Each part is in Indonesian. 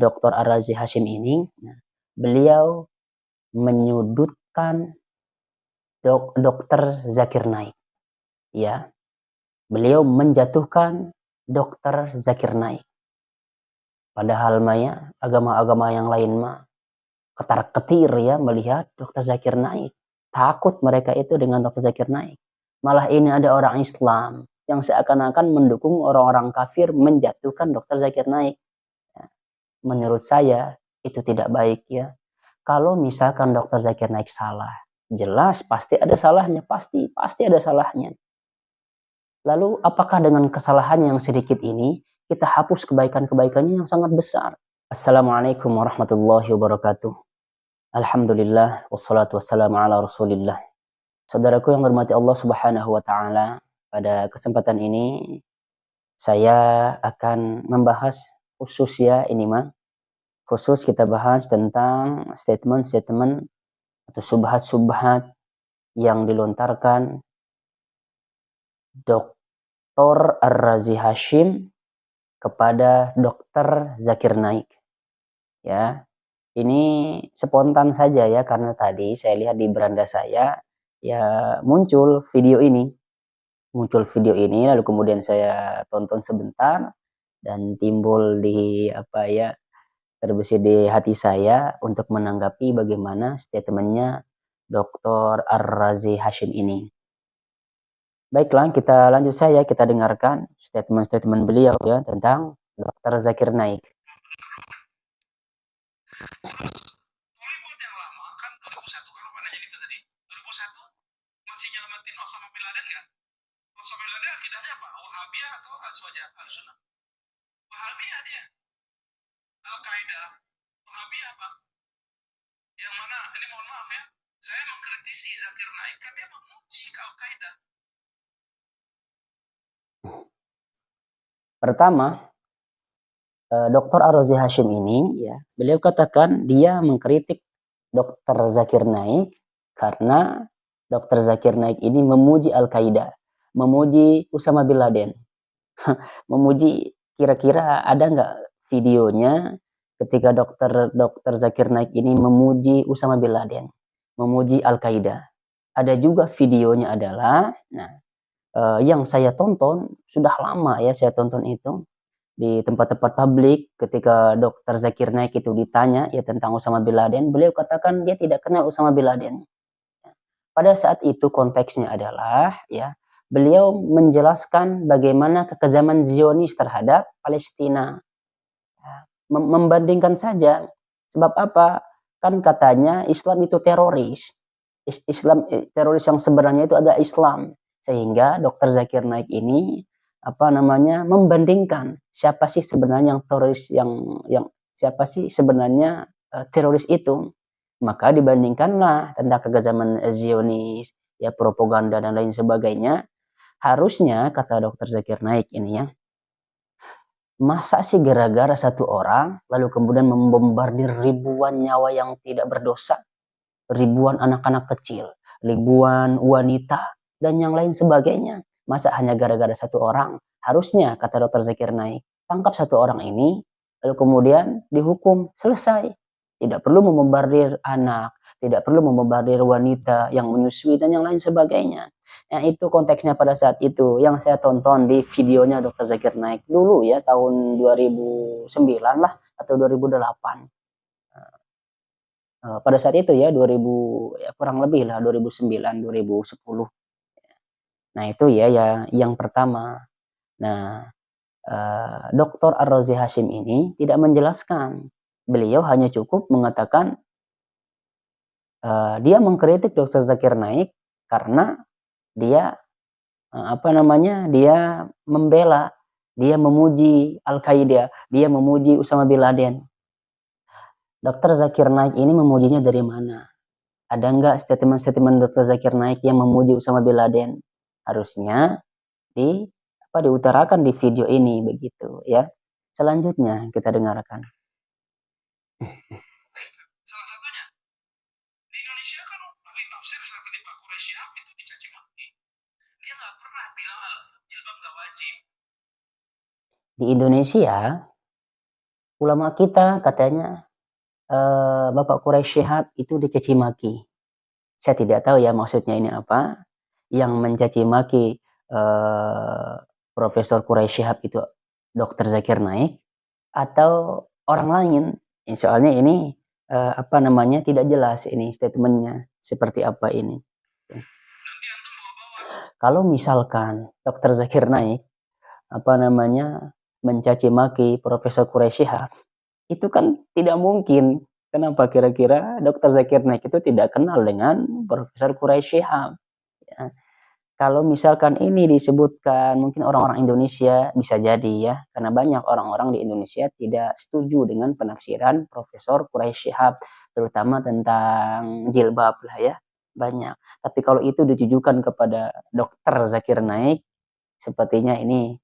Dr. Ar-Razi Hashim ini, beliau menyudutkan Dr. Zakir Naik, ya. Beliau menjatuhkan Dr. Zakir Naik. Padahal maya agama-agama yang lain mah ketar-ketir ya melihat Dr. Zakir Naik. Takut mereka itu dengan Dr. Zakir Naik. Malah ini ada orang Islam yang seakan-akan mendukung orang-orang kafir menjatuhkan Dr. Zakir Naik. Menurut saya itu tidak baik ya. Kalau misalkan Dr. Zakir Naik salah, jelas pasti ada salahnya, pasti ada salahnya. Lalu apakah dengan kesalahannya yang sedikit ini kita hapus kebaikan-kebaikannya yang sangat besar? Assalamualaikum warahmatullahi wabarakatuh. Alhamdulillah wassalatu wassalamu ala Rasulillah. Saudaraku yang hormati Allah Subhanahu wa taala, pada kesempatan ini saya akan membahas khusus ya ini mah. Khusus kita bahas tentang statement-statement atau subhat-subhat yang dilontarkan Dr. Ar-Razi Hashim kepada Dr. Zakir Naik. Ya, ini spontan saja ya, karena tadi saya lihat di beranda saya ya muncul video ini. Lalu kemudian saya tonton sebentar dan timbul di terbesit di hati saya untuk menanggapi bagaimana statementnya Dr. Ar-Razi Hashim ini. Baiklah, kita lanjut saja, kita dengarkan statement-statement beliau ya tentang Dr. Zakir Naik. Al-Qaeda, Wahabi apa? Yang mana, ini mohon maaf ya, saya mengkritisi Zakir Naik kan dia memuji Al-Qaeda. Pertama, Dr. Ar-Razi Hashim ini ya, beliau katakan dia mengkritik Dr. Zakir Naik karena Dr. Zakir Naik ini memuji Al-Qaeda, memuji Usama bin Laden. Memuji, kira-kira ada nggak videonya ketika Dr. Zakir Naik ini memuji Usama bin Laden, memuji Al-Qaeda? Ada juga videonya adalah, yang saya tonton sudah lama ya, saya tonton itu di tempat-tempat publik ketika Dr. Zakir Naik itu ditanya ya tentang Usama bin Laden, beliau katakan dia tidak kenal Usama bin Laden. Pada saat itu konteksnya adalah ya, beliau menjelaskan bagaimana kekejaman Zionis terhadap Palestina. Membandingkan saja. Sebab apa? Kan katanya Islam itu teroris. Teroris yang sebenarnya itu ada Islam. Sehingga Dr. Zakir Naik ini membandingkan siapa sih sebenarnya yang teroris, yang siapa sih sebenarnya teroris itu. Maka dibandingkanlah tentang kekejaman Zionis, ya propaganda dan lain sebagainya. Harusnya kata Dr. Zakir Naik ini ya, masa sih gara-gara satu orang lalu kemudian membombardir ribuan nyawa yang tidak berdosa, ribuan anak-anak kecil, ribuan wanita dan yang lain sebagainya. Masa hanya gara-gara satu orang? Harusnya kata Dr. Zakir Naik, tangkap satu orang ini lalu kemudian dihukum, selesai. Tidak perlu membombardir anak, tidak perlu membombardir wanita yang menyusui dan yang lain sebagainya. Yang itu konteksnya pada saat itu yang saya tonton di videonya Dr. Zakir Naik dulu ya, tahun 2009 lah atau 2008. Pada saat itu ya 2000 ya kurang lebih lah 2009 2010. Nah itu ya yang pertama. Nah Dr. Ar-Razi Hashim ini tidak menjelaskan. Beliau hanya cukup mengatakan dia mengkritik Dr. Zakir Naik karena dia dia membela, dia memuji Al-Qaeda, dia memuji Usama bin Laden. Dr. Zakir Naik ini memujinya dari mana? Ada nggak statement-statement Dr. Zakir Naik yang memuji Usama bin Laden? Harusnya diutarakan di video ini begitu ya. Selanjutnya kita dengarkan. Salah satunya di Indonesia kan ahli tafsir seperti Pak Quraisy itu dicaci maki. Dia nggak pernah bilang jilbab nggak wajib. Di Indonesia ulama kita katanya Bapak Quraisy Shihab itu dicaci maki. Saya tidak tahu ya maksudnya ini apa. Yang mencaci maki Profesor Quraisy Shihab itu Dr. Zakir Naik atau orang lain. Soalnya ini apa namanya tidak jelas ini statementnya seperti apa ini. Nanti antum bawa-bawa. Kalau misalkan Dr. Zakir Naik apa namanya mencaci maki Profesor Quraisy Shihab, itu kan tidak mungkin. Kenapa kira-kira Dr. Zakir Naik itu tidak kenal dengan Profesor Quraisy Shihab? Ya. Kalau misalkan ini disebutkan mungkin orang-orang Indonesia bisa jadi ya, karena banyak orang-orang di Indonesia tidak setuju dengan penafsiran Profesor Quraisy Shihab, terutama tentang jilbab lah ya, banyak. Tapi kalau itu ditujukan kepada Dr. Zakir Naik, sepertinya ini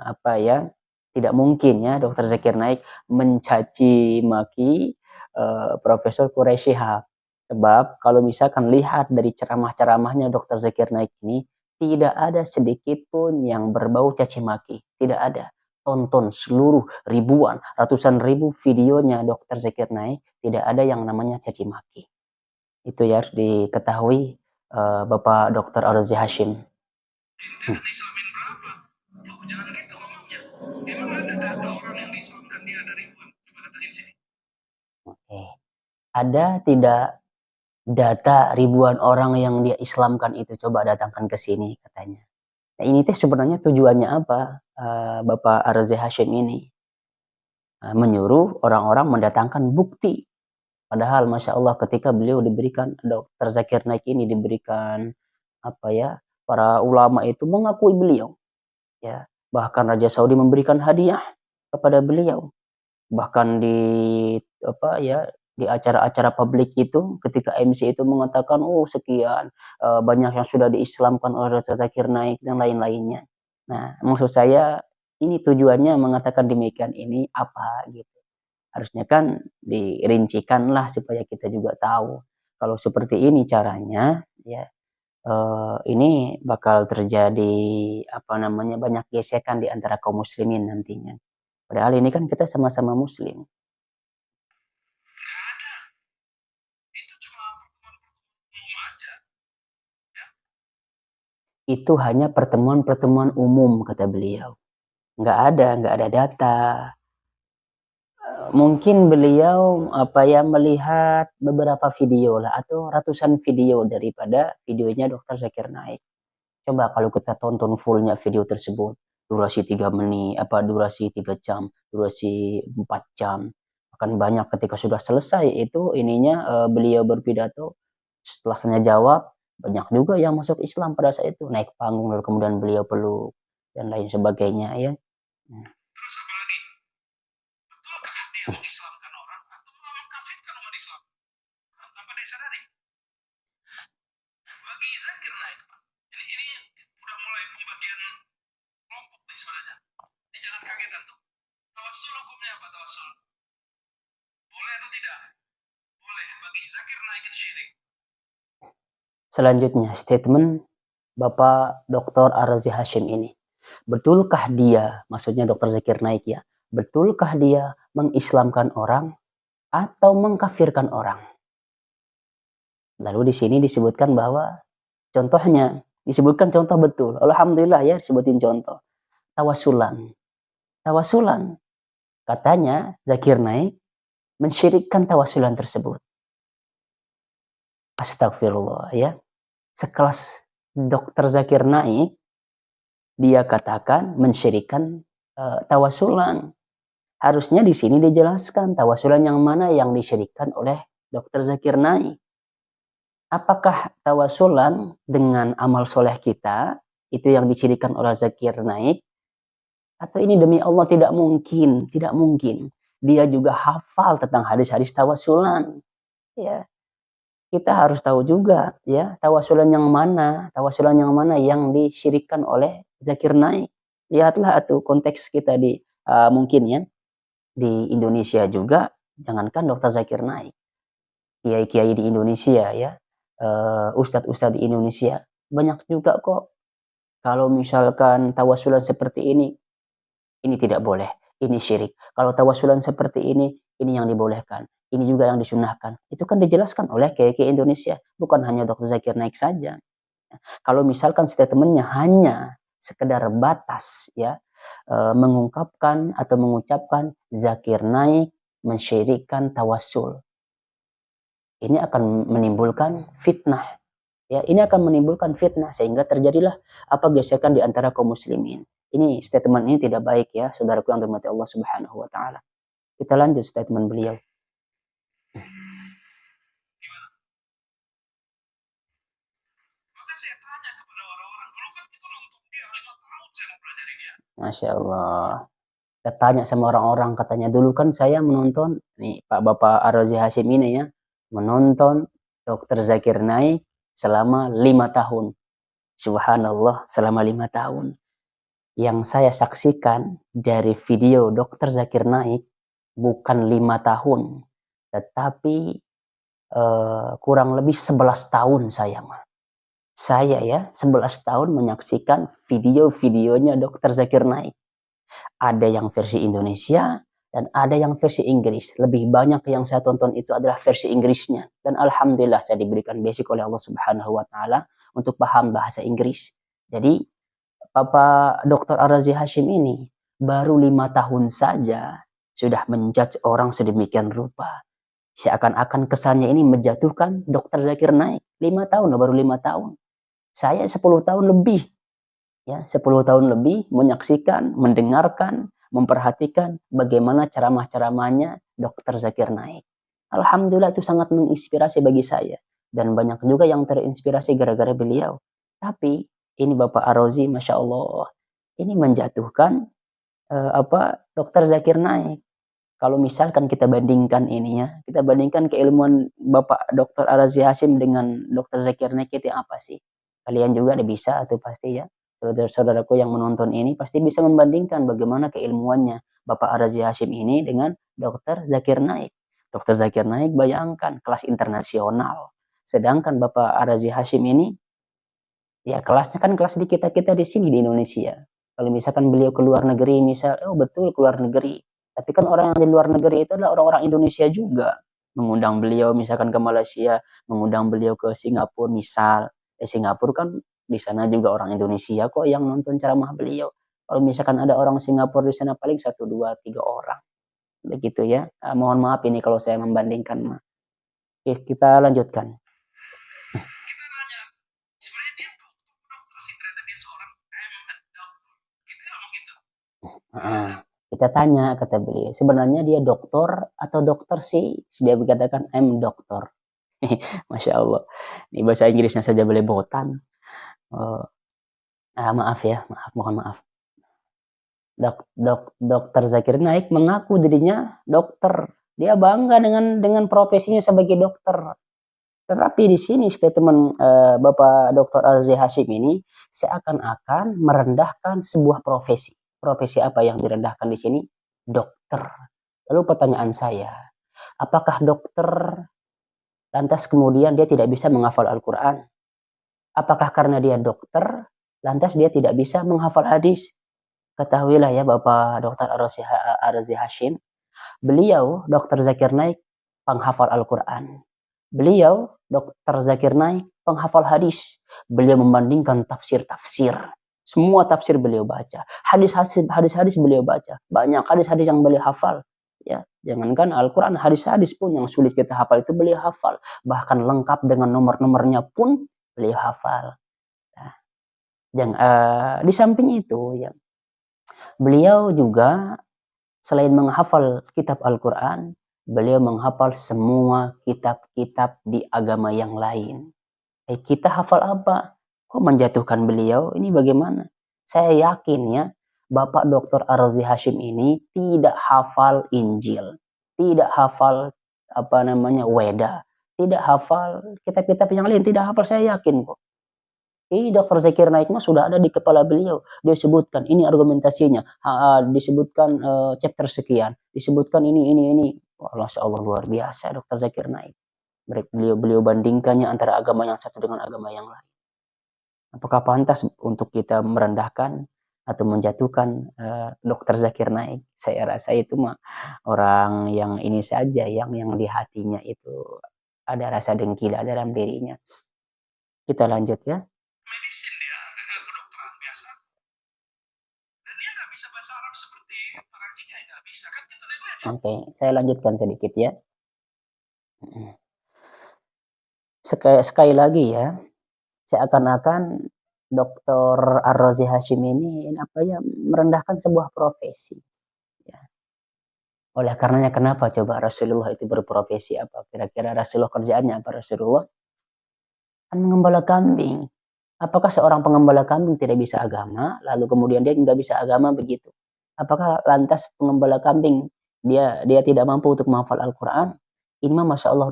apa ya, tidak mungkin ya Dr. Zakir Naik mencaci maki Profesor Quraisy Shihab. Sebab kalau misalkan lihat dari ceramah-ceramahnya Dr. Zakir Naik ini, tidak ada sedikit pun yang berbau caci maki. Tidak ada. Tonton seluruh ribuan, ratusan ribu videonya Dr. Zakir Naik, tidak ada yang namanya caci maki. Itu ya harus diketahui Bapak Dr. Arzi Hashim. Ente Islamin berapa? Tuh, jangan gitu ngomongnya. Emang ada data orang yang diislamkan dia ada ribuan? Coba datain sini. Oke. Ada tidak data ribuan orang yang dia Islamkan itu, coba datangkan ke sini katanya. Nah, ini teh sebenarnya tujuannya apa? Bapak Arzi Hashim ini menyuruh orang-orang mendatangkan bukti. Padahal Masya Allah ketika beliau diberikan, Dr. Zakir Naik ini diberikan apa ya, para ulama itu mengakui beliau. Ya, bahkan Raja Saudi memberikan hadiah kepada beliau. Bahkan di apa ya, di acara-acara publik itu ketika MC itu mengatakan sekian banyak yang sudah diislamkan oleh Raja Zakir Naik dan lain-lainnya. Nah, maksud saya ini tujuannya mengatakan demikian ini apa gitu. Harusnya kan dirincikan lah supaya kita juga tahu kalau seperti ini caranya ya, ini bakal terjadi apa namanya banyak gesekan di antara kaum muslimin nantinya. Padahal ini kan kita sama-sama muslim. Nggak ada. Itu cuma pertemuan-pertemuan umum aja. Itu hanya pertemuan-pertemuan umum kata beliau. Nggak ada data. Mungkin beliau apa ya melihat beberapa video lah atau ratusan video daripada videonya Dr. Zakir Naik. Coba kalau kita tonton fullnya video tersebut, durasi 3 menit, durasi 3 jam, durasi 4 jam. Akan banyak ketika sudah selesai itu ininya beliau berpidato, setelah saya jawab, banyak juga yang masuk Islam pada saat itu, naik panggung lalu kemudian beliau peluk dan lain sebagainya ya. Terus apa lagi? Betulkah dia mengislamkan orang atau malah mengkafirkan umat Islam? Tanpa disadari. Bagi Zakir Naik, Pak. Ini udah mulai pembagian kelompok nih sebenarnya. Ini jangan kaget antum. Tawassul hukumnya apa tawassul? Boleh atau tidak? Boleh. Bagi Zakir Naik itu syirik. Selanjutnya statement Bapak Dr. Arzi Hashim ini. Betulkah dia, maksudnya Dr. Zakir Naik ya, betulkah dia mengislamkan orang atau mengkafirkan orang? Lalu di sini disebutkan bahwa contohnya, disebutkan contoh betul. Alhamdulillah ya disebutin contoh. Tawasulan. Tawasulan. Katanya Zakir Naik mensyirikkan tawasulan tersebut. Astagfirullah ya. Sekelas Dr. Zakir Naik, dia katakan mensyirikkan tawasulan. Harusnya di sini dijelaskan tawasulan yang mana yang disyirikkan oleh Dr. Zakir Naik. Apakah tawasulan dengan amal soleh kita itu yang disyirikkan oleh Zakir Naik? Atau ini demi Allah tidak mungkin, tidak mungkin. Dia juga hafal tentang hadis-hadis tawasulan. Ya. Kita harus tahu juga ya tawasulan yang mana yang disyirikkan oleh Zakir Naik. Lihatlah tuh konteks kita di mungkin ya di Indonesia juga, jangankan Dr. Zakir Naik, kiai-kiai di Indonesia ya, ustadz-ustadz di Indonesia banyak juga kok. Kalau misalkan tawasulan seperti ini tidak boleh, ini syirik. Kalau tawasulan seperti ini yang dibolehkan. Ini juga yang disunahkan. Itu kan dijelaskan oleh Kiai Indonesia, bukan hanya Dr. Zakir Naik saja. Kalau misalkan statementnya hanya sekedar batas ya, mengungkapkan atau mengucapkan Zakir Naik mensyirikkan tawasul, ini akan menimbulkan fitnah. Ya, ini akan menimbulkan fitnah sehingga terjadilah apa gesekan di antara kaum muslimin. Ini statement ini tidak baik ya, saudaraku yang dirahmati Allah Subhanahu wa taala. Kita lanjut statement beliau. Gimana? Maka saya tanya kepada orang-orang, dulu kan kita nonton dia 5 tahun saya mempelajari dia. Masya Allah. Kita tanya sama orang-orang, katanya dulu kan saya menonton, nih Pak Bapak Ar-Razi Hashim ini ya, menonton Dr. Zakir Naik selama 5 tahun. Subhanallah, selama 5 tahun. Yang saya saksikan dari video Dr. Zakir Naik bukan 5 tahun, tetapi kurang lebih 11 tahun saya mah. Saya ya 11 tahun menyaksikan video-videonya Dr. Zakir Naik. Ada yang versi Indonesia dan ada yang versi Inggris. Lebih banyak yang saya tonton itu adalah versi Inggrisnya. Dan alhamdulillah saya diberikan basic oleh Allah Subhanahu wa taala untuk paham bahasa Inggris. Jadi Bapak Dr. Ar-Razi Hashim ini baru 5 tahun saja sudah menjudge orang sedemikian rupa. Seakan-akan kesannya ini menjatuhkan Dr. Zakir Naik. 5 tahun, baru 5 tahun. Saya 10 tahun lebih. Ya, 10 tahun lebih menyaksikan, mendengarkan, memperhatikan bagaimana ceramah-ceramahnya Dr. Zakir Naik. Alhamdulillah itu sangat menginspirasi bagi saya. Dan banyak juga yang terinspirasi gara-gara beliau. Tapi ini Bapak Ar-Razi, Masya Allah, ini menjatuhkan Dr. Zakir Naik. Kalau misalkan kita bandingkan ini ya, kita bandingkan keilmuan Bapak Dr. Ar-Razi Hashim dengan Dr. Zakir Naik itu apa sih? Kalian juga ada bisa atau pasti ya. Saudara-saudaraku yang menonton ini pasti bisa membandingkan bagaimana keilmuannya Bapak Ar-Razi Hashim ini dengan Dr. Zakir Naik. Dr. Zakir Naik bayangkan kelas internasional. Sedangkan Bapak Ar-Razi Hashim ini ya kelasnya kan kelas di kita-kita di sini di Indonesia. Kalau misalkan beliau ke luar negeri, misal, oh betul ke luar negeri. Tapi kan orang yang di luar negeri itu adalah orang-orang Indonesia juga. Mengundang beliau misalkan ke Malaysia, mengundang beliau ke Singapura misal. Singapura kan di sana juga orang Indonesia kok yang nonton ceramah beliau. Kalau misalkan ada orang Singapura di sana paling 1, 2, 3 orang. Begitu ya. Mohon maaf ini kalau saya membandingkan. Oke, kita lanjutkan. Kita nanya, sebenarnya dia dokter sih, ternyata dia seorang dokter. Kita ngomong gitu. Kita tanya, kata beliau, sebenarnya dia dokter atau dokter sih? Dia berkatakan, I'm dokter. Masya Allah. Ini bahasa Inggrisnya saja belepotan. Maaf ya, mohon maaf. Dokter Zakir Naik mengaku dirinya dokter. Dia bangga dengan profesinya sebagai dokter. Tetapi di sini statement Bapak Dr. Ar-Razi Hashim ini seakan-akan merendahkan sebuah profesi. Profesi apa yang direndahkan di sini? Dokter. Lalu pertanyaan saya, apakah dokter lantas kemudian dia tidak bisa menghafal Al-Quran? Apakah karena dia dokter lantas dia tidak bisa menghafal hadis? Ketahuilah ya Bapak Dr. Ar-Razi Hashim, beliau Dr. Zakir Naik penghafal Al-Quran. Beliau Dr. Zakir Naik penghafal hadis. Beliau membandingkan tafsir-tafsir. Semua tafsir beliau baca. Hadis-hadis beliau baca. Banyak hadis-hadis yang beliau hafal. Ya, jangankan Al-Quran, hadis-hadis pun yang sulit kita hafal itu beliau hafal. Bahkan lengkap dengan nomor-nomornya pun beliau hafal. Nah, di samping itu, ya, beliau juga selain menghafal kitab Al-Quran, beliau menghafal semua kitab-kitab di agama yang lain. Kita hafal apa? Kok menjatuhkan beliau? Ini bagaimana? Saya yakin ya, Bapak Dr. Ar-Razi Hashim ini tidak hafal Injil, tidak hafal Weda, tidak hafal kitab-kitab yang lain, tidak hafal, saya yakin kok. Dr. Zakir Naik mah sudah ada di kepala beliau. Dia sebutkan ini argumentasinya, disebutkan chapter sekian, disebutkan ini. Masya Allah luar biasa Dr. Zakir Naik. Beliau bandingkannya antara agama yang satu dengan agama yang lain. Apakah pantas untuk kita merendahkan atau menjatuhkan Dr. Zakir Naik. Saya rasa itu mah orang yang ini saja, yang di hatinya itu ada rasa dengki dalam dirinya. Kita lanjut ya. Medisin dia, kedokteran biasa. Dan dia nggak bisa bahasa Arab seperti para kiai, nggak bisa. Kan kita lihat. Oke, saya lanjutkan sedikit ya. Sekali lagi ya, seakan-akan Dr. Ar-Razi Hashim ini apa ya, merendahkan sebuah profesi. Ya. Oleh karenanya kenapa coba Rasulullah itu berprofesi apa? Kira-kira Rasulullah kerjaannya apa Rasulullah? Kan mengembala kambing. Apakah seorang pengembala kambing tidak bisa agama, lalu kemudian dia nggak bisa agama begitu? Apakah lantas pengembala kambing dia tidak mampu untuk menghafal Al-Quran? Ini mah Masya Allah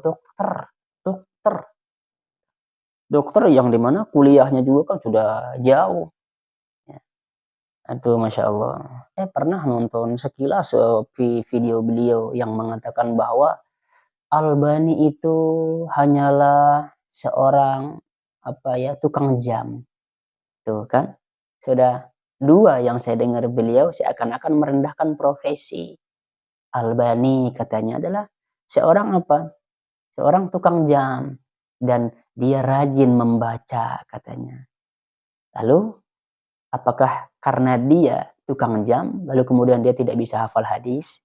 dokter yang dimana kuliahnya juga kan sudah jauh. Itu Masya Allah. Saya pernah nonton sekilas video beliau yang mengatakan bahwa Albani itu hanyalah seorang tukang jam. Tuh kan, sudah dua yang saya dengar beliau seakan-akan merendahkan profesi. Albani katanya adalah seorang apa? Seorang tukang jam dan dia rajin membaca katanya. Lalu apakah karena dia tukang jam lalu kemudian dia tidak bisa hafal hadis?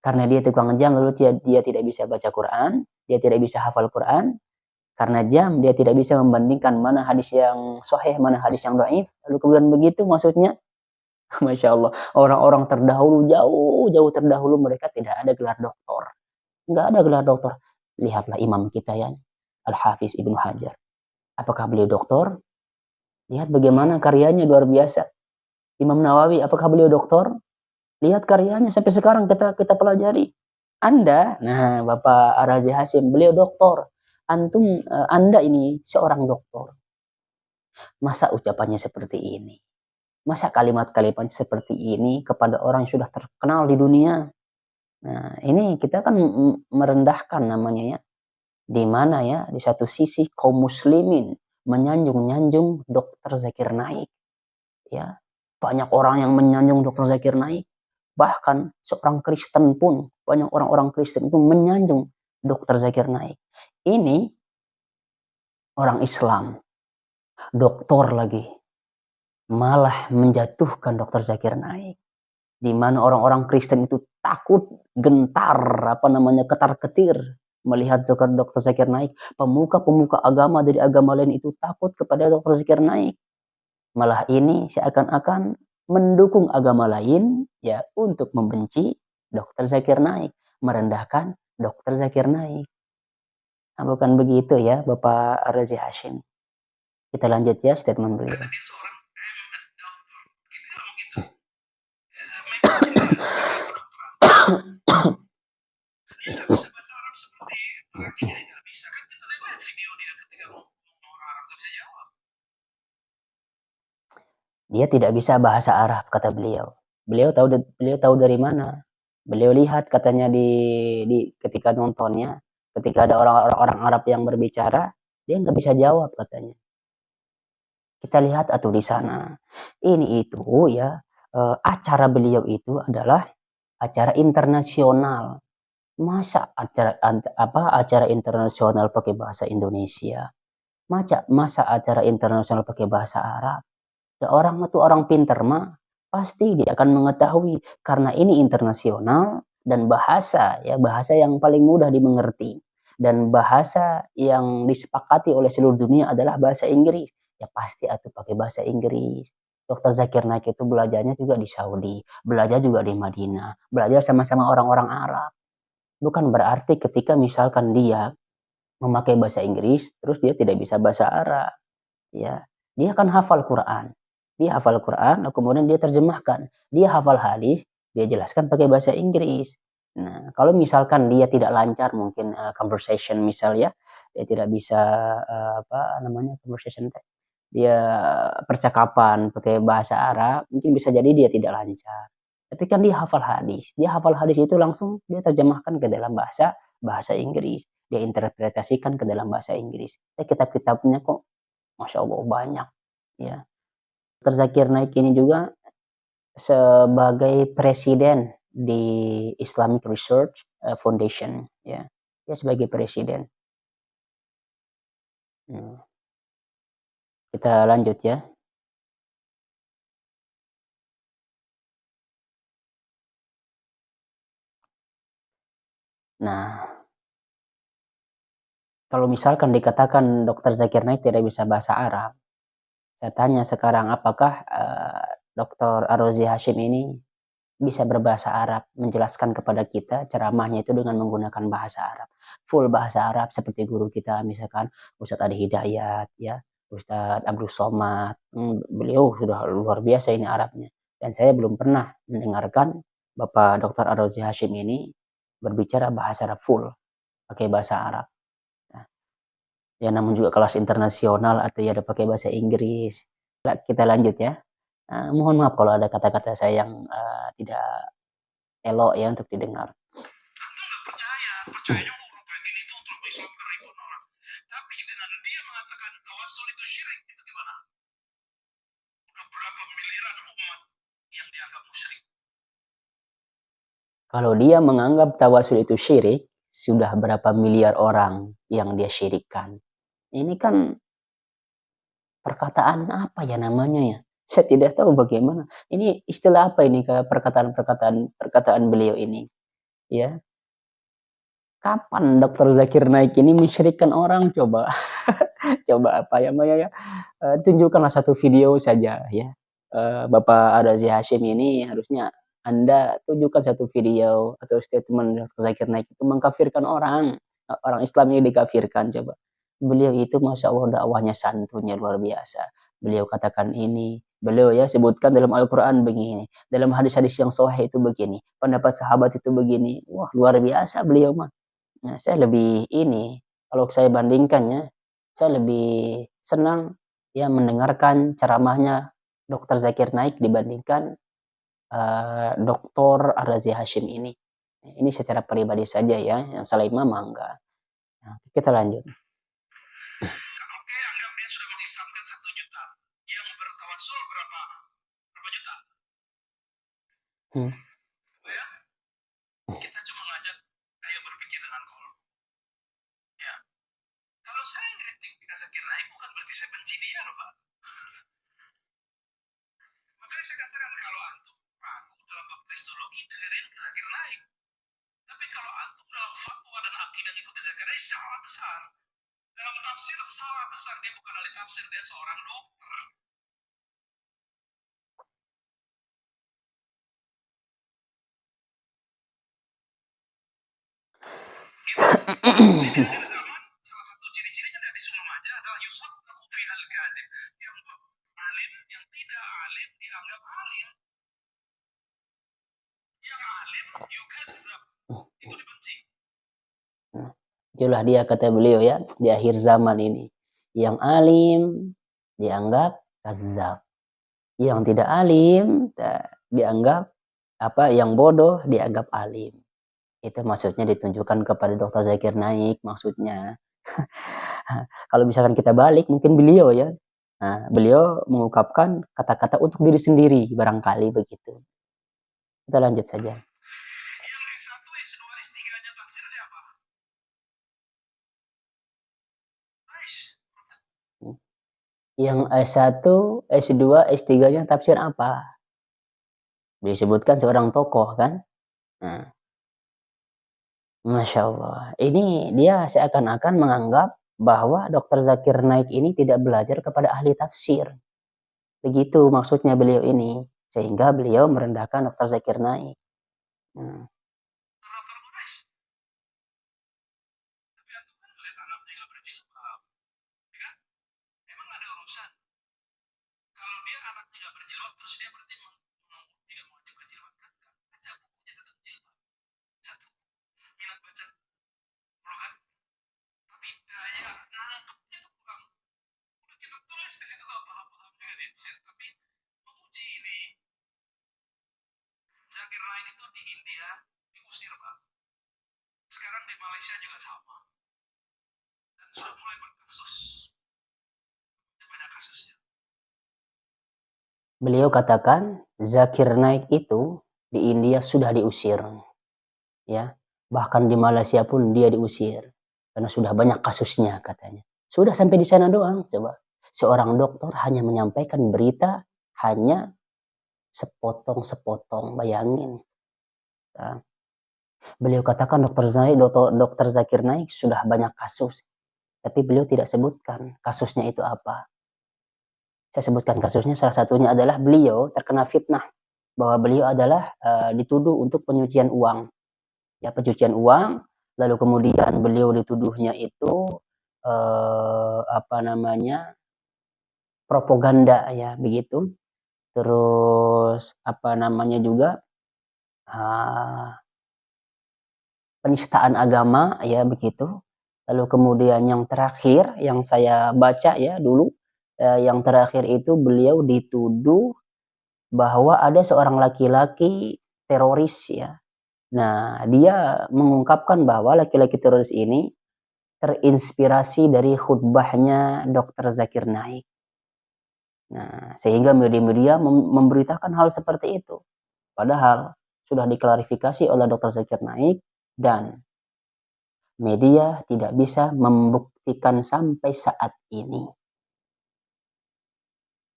Karena dia tukang jam lalu dia tidak bisa baca Quran, dia tidak bisa hafal Quran? Karena jam dia tidak bisa membandingkan mana hadis yang sahih, mana hadis yang dhaif. Lalu kemudian begitu maksudnya? Masya Allah, orang-orang terdahulu jauh terdahulu mereka tidak ada gelar doktor, nggak ada gelar doktor. Lihatlah imam kita ya, Al-Hafiz Ibnu Hajar. Apakah beliau doktor? Lihat bagaimana karyanya luar biasa. Imam Nawawi, apakah beliau doktor? Lihat karyanya sampai sekarang kita pelajari. Anda, nah Bapak Ar-Razi Hashim, beliau doktor. Anda ini seorang doktor. Masa ucapannya seperti ini? Masa kalimat-kalimat seperti ini kepada orang yang sudah terkenal di dunia? Nah, ini kita kan merendahkan namanya ya. Di mana ya, di satu sisi kaum muslimin menyanjung-nyanjung Dr. Zakir Naik. Ya, banyak orang yang menyanjung Dr. Zakir Naik. Bahkan seorang Kristen pun, banyak orang-orang Kristen itu menyanjung Dr. Zakir Naik. Ini orang Islam, doktor lagi, malah menjatuhkan Dr. Zakir Naik. Di mana orang-orang Kristen itu takut, gentar, ketar-ketir melihat Dr. Zakir Naik. Pemuka-pemuka agama dari agama lain itu takut kepada Dr. Zakir Naik. Malah ini seakan-akan mendukung agama lain ya untuk membenci Dr. Zakir Naik, merendahkan Dr. Zakir Naik. Nah, bukan begitu ya Bapak Ar-Razi Hashim. Kita lanjut ya statement beliau. Dia tidak bisa bahasa Arab, kata beliau. Beliau tahu dari mana? Beliau lihat katanya di ketika nontonnya, ketika ada orang-orang Arab yang berbicara, dia nggak bisa jawab katanya. Kita lihat atau di sana. Ini itu ya, acara beliau itu adalah acara internasional. Masa acara internasional pakai bahasa Indonesia? Masa acara internasional pakai bahasa Arab? Orang itu orang pintar mah pasti dia akan mengetahui karena ini internasional dan bahasa yang paling mudah dimengerti dan bahasa yang disepakati oleh seluruh dunia adalah bahasa Inggris. Ya pasti atau pakai bahasa Inggris. Dr. Zakir Naik itu belajarnya juga di Saudi, belajar juga di Madinah, belajar sama-sama orang-orang Arab. Bukan berarti ketika misalkan dia memakai bahasa Inggris terus dia tidak bisa bahasa Arab. Ya, dia akan hafal Quran. Dia hafal Quran, kemudian dia terjemahkan. Dia hafal hadis, dia jelaskan pakai bahasa Inggris. Nah, kalau misalkan dia tidak lancar mungkin conversation misal ya, dia tidak bisa conversation, dia percakapan pakai bahasa Arab, mungkin bisa jadi dia tidak lancar. Tapi kan dia hafal hadis. Dia hafal hadis itu langsung dia terjemahkan ke dalam bahasa Inggris. Dia interpretasikan ke dalam bahasa Inggris. Kitab-kitabnya kok Masya Allah banyak. Ya. Dr. Zakir Naik ini juga sebagai presiden di Islamic Research Foundation, ya. Dia sebagai presiden. Kita lanjut ya. Nah, kalau misalkan dikatakan Dr. Zakir Naik tidak bisa bahasa Arab, saya tanya sekarang apakah Dr. Ar-Razi Hashim ini bisa berbahasa Arab, menjelaskan kepada kita ceramahnya itu dengan menggunakan bahasa Arab, full bahasa Arab seperti guru kita misalkan Ustadz Adi Hidayat, ya, Ustadz Abdul Somad. Beliau sudah luar biasa ini Arabnya, dan saya belum pernah mendengarkan Bapak Dr. Ar-Razi Hashim ini berbicara bahasa Arab full, pakai bahasa Arab. Nah, ya namun juga kelas internasional atau ya ada pakai bahasa Inggris. Kita lanjut ya. Mohon maaf kalau ada kata-kata saya yang tidak elok ya untuk didengar. Antum nggak percaya, percayanya orang kayak gini tuh terlalu Islam ke ribuan orang. Tapi dengan dia mengatakan tawasul itu syirik, itu gimana? Udah berapa miliaran umat yang dianggap musyrik? Kalau dia menganggap tawasul itu syirik, sudah berapa miliar orang yang dia syirikkan. Ini kan perkataan apa ya namanya ya? Saya tidak tahu bagaimana. Ini istilah apa ini ke perkataan beliau ini? Ya. Kapan Dr. Zakir Naik ini mensyirikkan orang coba? Coba apa ya Maya ya? Tunjukkanlah satu video saja ya. Bapak Ar-Razi Hashim ini harusnya Anda tunjukkan satu video atau statement Dr. Zakir Naik itu mengkafirkan orang. Orang Islam ini dikafirkan coba. Beliau itu Masya Allah dakwahnya santunnya luar biasa. Beliau katakan ini, beliau ya sebutkan dalam Al-Quran begini, dalam hadis-hadis yang sahih itu begini, pendapat sahabat itu begini. Wah luar biasa beliau mah. Nah, saya lebih ini, kalau saya bandingkannya, saya lebih senang ya mendengarkan ceramahnya Dr. Zakir Naik dibandingkan Dr. Ar-Razi Hashim ini. Ini secara pribadi saja ya, yang salah imam enggak. Nah, kita lanjut. Oke, anggap dia sudah mengislamkan 1 juta. Yang bertawasul berapa juta? Ya, kita cuma ngajak ayo berpikir dengan kolom. Ya, kalau saya ngeritik Zakir Naik bukan berarti saya benci dia loh Pak. Makanya saya katakan kalau antum ragu dalam bab kristologi dengerin Zakir Naik. Tapi kalau antum dalam fatwa dan akidah ikutin Zakir Naik salah besar. Dalam tafsir salah besar, dia bukan ahli tafsir, dia seorang dokter. Di akhir zaman, salah satu ciri-cirinya dari Sunnah aja adalah Yusuf Fihal Kazim. Yang alim, yang tidak alim dianggap alim. Yang alim yukazab, itu dibenci. Itulah dia kata beliau ya di akhir zaman ini. Yang alim dianggap kazzab. Yang tidak alim dianggap apa? Yang bodoh dianggap alim. Itu maksudnya ditunjukkan kepada Dr. Zakir Naik maksudnya. Kalau misalkan kita balik mungkin beliau ya. Nah, beliau mengungkapkan kata-kata untuk diri sendiri barangkali begitu. Kita lanjut saja. Yang S1, S2, S3-nya tafsir siapa? Nice. Yang S1, S2, S3-nya tafsir apa? Disebutkan seorang tokoh kan? Nah, Masya Allah. Ini dia seakan-akan menganggap bahwa Dr. Zakir Naik ini tidak belajar kepada ahli tafsir. Begitu maksudnya beliau ini. Sehingga beliau merendahkan Dr. Zakir Naik. Hmm. Tapi antum kan ngeliat anaknya nggak berjilbab, ya kan? Emang ada urusan. Kalau dia anaknya nggak berjilbab, terus dia berarti tidak mewajib berjilbab kan? Baca bukunya tetap jilbab. Satu, minat baca, perlu kan? Tapi daya nangkepnya tuh kurang. Udah kita tulis di situ tuh paham-paham dengan insir, tapi memuji ini. Zakir Naik itu di India diusir Pak. Sekarang di Malaysia juga sama. Dan sudah mulai berkasus. Banyak kasusnya. Beliau katakan Zakir Naik itu di India sudah diusir, ya. Bahkan di Malaysia pun dia diusir karena sudah banyak kasusnya katanya. Sudah sampai di sana doang, coba. Seorang dokter hanya menyampaikan berita hanya sepotong-sepotong, bayangin. Nah, beliau katakan dokter Zakir Naik sudah banyak kasus, tapi beliau tidak sebutkan kasusnya itu apa. Saya sebutkan kasusnya, salah satunya adalah beliau terkena fitnah bahwa beliau adalah dituduh untuk pencucian uang. Ya, pencucian uang, lalu kemudian beliau dituduhnya itu apa namanya? Propaganda, ya, begitu. Terus apa namanya juga penistaan agama, ya, begitu. Lalu kemudian yang terakhir yang saya baca ya dulu, yang terakhir itu beliau dituduh bahwa ada seorang laki-laki teroris, ya. Nah, dia mengungkapkan bahwa laki-laki teroris ini terinspirasi dari khutbahnya Dr. Zakir Naik. Nah, sehingga media-media memberitakan hal seperti itu. Padahal sudah diklarifikasi oleh Dr. Zakir Naik dan media tidak bisa membuktikan sampai saat ini.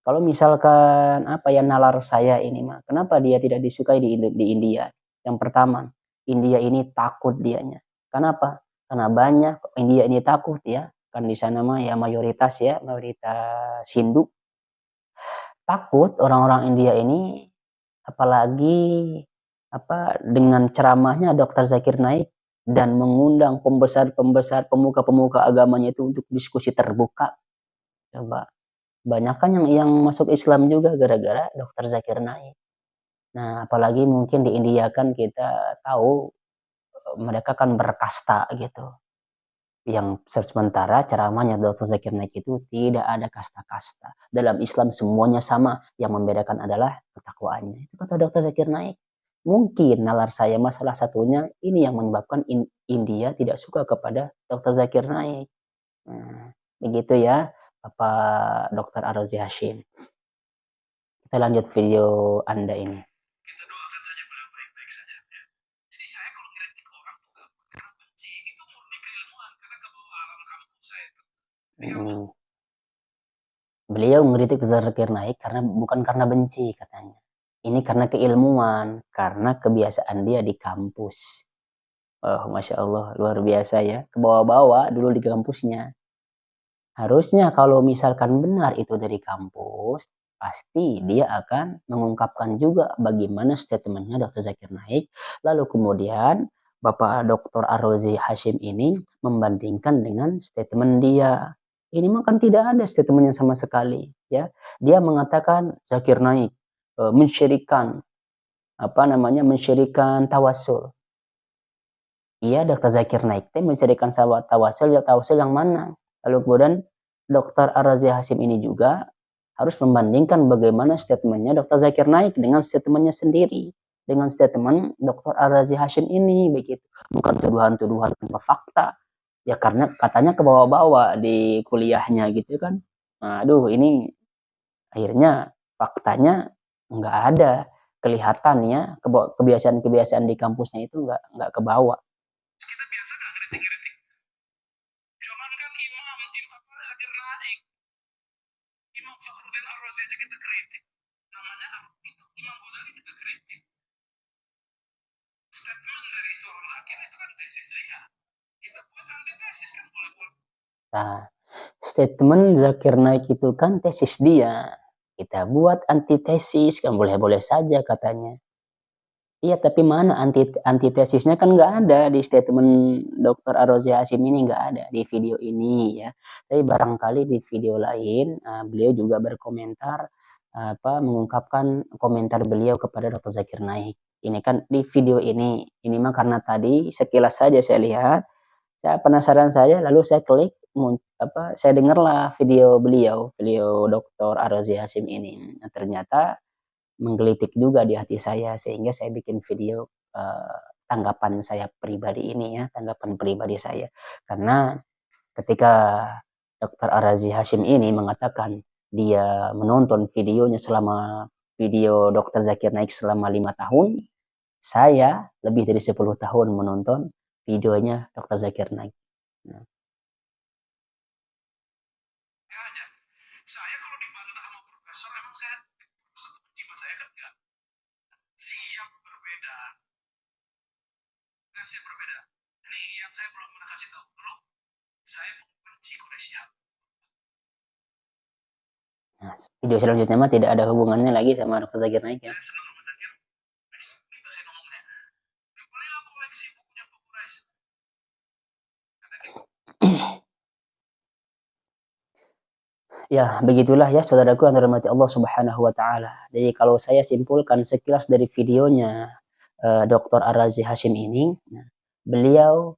Kalau misalkan apa ya nalar saya ini mah, kenapa dia tidak disukai di India? Yang pertama, India ini takut dianya. Kenapa? Karena banyak India ini takut, ya. Kan di sana mah ya mayoritas Hindu. Takut orang-orang India ini, apalagi apa dengan ceramahnya Dr. Zakir Naik dan mengundang pembesar-pembesar pemuka-pemuka agamanya itu untuk diskusi terbuka. Coba banyak kan yang masuk Islam juga gara-gara Dr. Zakir Naik. Nah, apalagi mungkin di India kan kita tahu mereka kan berkasta gitu. Yang sementara ceramahnya Dr. Zakir Naik itu tidak ada kasta-kasta. Dalam Islam semuanya sama, yang membedakan adalah ketakwaannya. Itu kata Dr. Zakir Naik. Mungkin nalar saya masalah satunya ini yang menyebabkan India tidak suka kepada Dr. Zakir Naik. Nah, begitu ya, Bapak Dr. Ar-Razi Hashim. Kita lanjut video Anda ini. Kita doakan saja beliau baik-baik saja. Ya. Jadi saya kalau ngeritik orang tuh gak karena benci, itu murni keilmuan karena kebawa alam kampung saya itu. Beliau ngeritik Zakir Naik bukan karena benci katanya. Ini karena keilmuan, karena kebiasaan dia di kampus. Oh, Masya Allah, luar biasa ya. Ke bawah-bawah dulu di kampusnya. Harusnya kalau misalkan benar itu dari kampus, pasti dia akan mengungkapkan juga bagaimana statementnya Dr. Zakir Naik. Lalu kemudian Bapak Dr. Ar-Razi Hashim ini membandingkan dengan statement dia. Ini mah kan tidak ada statementnya sama sekali, ya. Dia mengatakan Zakir Naik mensyirikan tawasul. Iya, Dr. Zakir Naik mensyirikan tawasul, ya tawasul yang mana? Lalu kemudian Dr. Ar-Razi Hashim ini juga harus membandingkan bagaimana statementnya Dr. Zakir Naik dengan statementnya sendiri, dengan statement Dr. Ar-Razi Hashim ini, begitu. Bukan tuduhan-tuduhan tanpa fakta. Ya karena katanya ke bawah-bawah di kuliahnya gitu kan. Nah, aduh, ini akhirnya faktanya nggak ada, kelihatan ya kebiasaan-kebiasaan di kampusnya itu nggak ke bawah. Kita biasa gak ngeritik-ngeritik. Jangankan imam Zakir Naik, Imam Fakhruddin Ar-Razi aja kita kritik. Namanya itu Imam Ghazali kita kritik. Statement dari seorang Zakir itu kan tesis dia. Kita buat antitesis kan boleh buat. Nah, statement Zakir Naik itu kan tesis dia. Kita buat antitesis kan boleh-boleh saja katanya. Iya, tapi mana antitesisnya kan nggak ada di statement Dr. Ar-Razi Hashim ini, nggak ada di video ini ya. Tapi barangkali di video lain beliau juga berkomentar mengungkapkan komentar beliau kepada Dr. Zakir Naik. Ini kan di video ini mah karena tadi sekilas saja saya lihat, saya penasaran lalu saya klik saya dengarlah video Dr. Ar-Razi Hashim ini. Nah, ternyata menggelitik juga di hati saya sehingga saya bikin video tanggapan saya pribadi ini ya, tanggapan pribadi saya. Karena ketika Dr. Ar-Razi Hashim ini mengatakan dia menonton videonya selama video Dr. Zakir Naik selama 5 tahun, saya lebih dari 10 tahun menonton videonya Dr. Zakir Naik. Nah. Ya aja. Saya kalau dibantah sama profesor, emang saya profesor itu benci sama saya kan enggak? Siap berbeda. Enggak siap berbeda. Ini yang saya belum pernah kasih tahu dulu. Saya benci Quraisy. Nah, video selanjutnya mah tidak ada hubungannya lagi sama Dr. Zakir Naik ya. Saya senang sama Zakir. Itu saya ngomongnya. Belilah koleksi bukunya Pak Quraisy. Kata dia. Ya, begitulah ya saudaraku yang dirahmati Allah Subhanahu wa taala. Jadi kalau saya simpulkan sekilas dari videonya Dr. Ar-Razi Hashim ini, beliau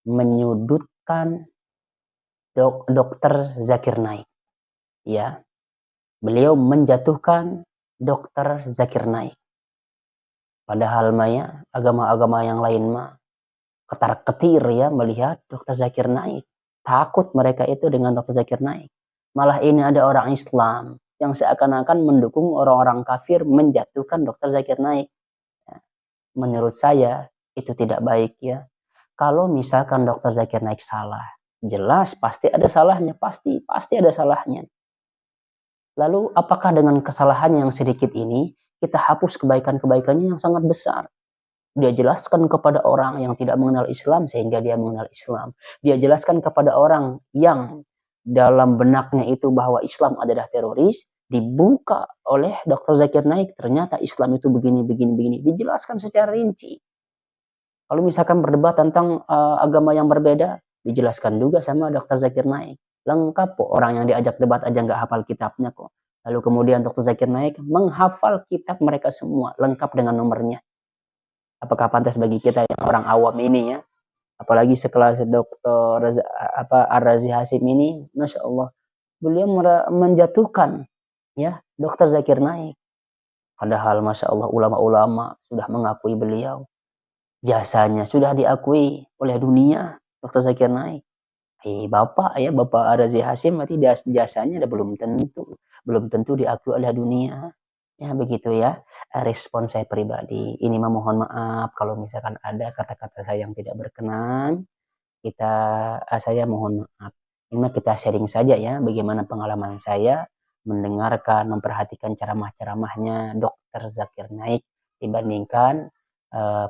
menyudutkan Dr. Zakir Naik. Ya. Beliau menjatuhkan Dr. Zakir Naik. Padahal maya agama-agama yang lain mah ketar-ketir ya melihat Dr. Zakir Naik. Takut mereka itu dengan Dr. Zakir Naik. Malah ini ada orang Islam yang seakan-akan mendukung orang-orang kafir menjatuhkan Dr. Zakir Naik. Menurut saya itu tidak baik ya. Kalau misalkan Dr. Zakir Naik salah, jelas pasti ada salahnya, pasti ada salahnya. Lalu apakah dengan kesalahannya yang sedikit ini kita hapus kebaikan-kebaikannya yang sangat besar? Dia jelaskan kepada orang yang tidak mengenal Islam sehingga dia mengenal Islam. Dia jelaskan kepada orang yang dalam benaknya itu bahwa Islam adalah teroris, dibuka oleh Dr. Zakir Naik, ternyata Islam itu begini. Dijelaskan secara rinci. Kalau misalkan berdebat tentang agama yang berbeda, dijelaskan juga sama Dr. Zakir Naik. Lengkap kok, orang yang diajak debat aja nggak hafal kitabnya kok. Lalu kemudian Dr. Zakir Naik menghafal kitab mereka semua, lengkap dengan nomornya. Apakah pantas bagi kita yang orang awam ini ya, apalagi sekelas Dr. Ar-Razi Hashim ini, Masya Allah, beliau menjatuhkan ya Dr. Zakir Naik. Padahal Masya Allah ulama-ulama sudah mengakui beliau. Jasanya sudah diakui oleh dunia, Dr. Zakir Naik. Bapak Ar-Razi Hashim berarti jasanya belum tentu diakui oleh dunia. Ya begitu ya respon saya pribadi. Ini mohon maaf kalau misalkan ada kata-kata saya yang tidak berkenan. Saya mohon maaf. Ini kita sharing saja ya bagaimana pengalaman saya mendengarkan, memperhatikan ceramah-ceramahnya Dr. Zakir Naik dibandingkan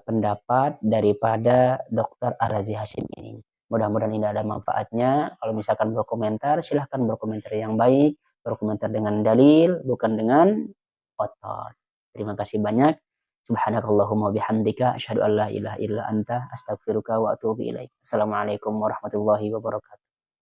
pendapat daripada Dr. Ar-Razi Hashim ini. Mudah-mudahan ini ada manfaatnya. Kalau misalkan berkomentar, silahkan berkomentar yang baik, berkomentar dengan dalil, bukan dengan otot. Terima kasih banyak. Subhanakallahumma bihamdika asyhadu an la ilaha illa anta astaghfiruka wa atubu ilaik. Assalamualaikum warahmatullahi wabarakatuh.